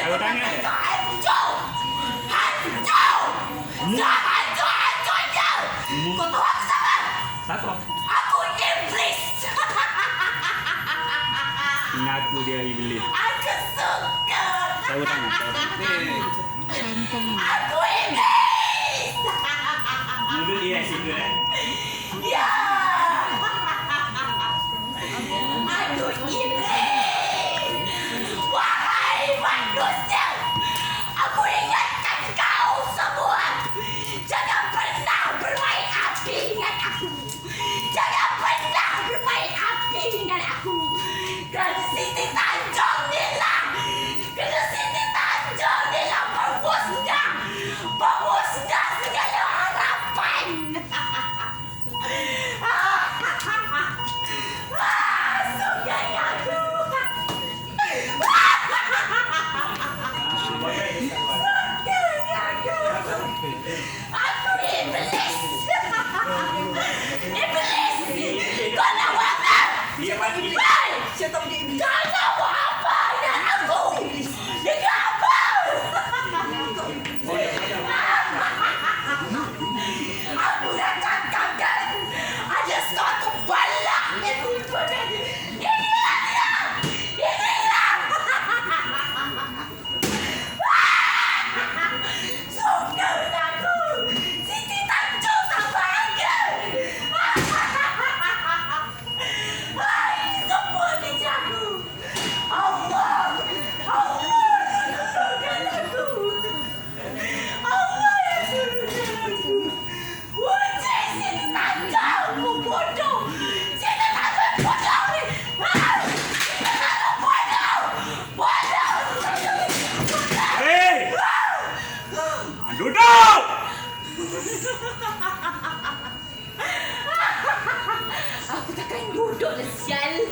Kalau tanya deh. Hancur! Sehancur-hancurnya! Kau tahu aku siapa? Siapa? Aku iblis! Ngaku dia iblis. Aku suka! Saya tanya. Aku iblis! Mulut dia situ Ya! Aku iblis! Wahai manusia! Aku ingatkan kau semua! Jangan pernah bermain api dengan aku! Jangan pernah bermain api dengan aku! Kerana Siti Tanjung Nila! Kerana Siti Tanjung Nila memusnah segala harapan! Sungai aku! Aku iblis! Iblis! Kau nak buat apa? Dia mati. Hei! Kau nak buat apa dengan aku? Dengan apa? Aku dah cakapkan ada suatu bala yang tiba dan inilah dia! Inilah! Sungguh aku! Siti Tanjung tak bahagia! Hai, semua kejaku! Allah! Allah yang turunkan aku! Allah yang turunkan aku! Wujud Siti Tanjung! Bodoh! Siti Tanjung bodoh! Siti Tanjung bodoh! Bodoh! Hei! Duduk! Aku takkan duduk lah sial!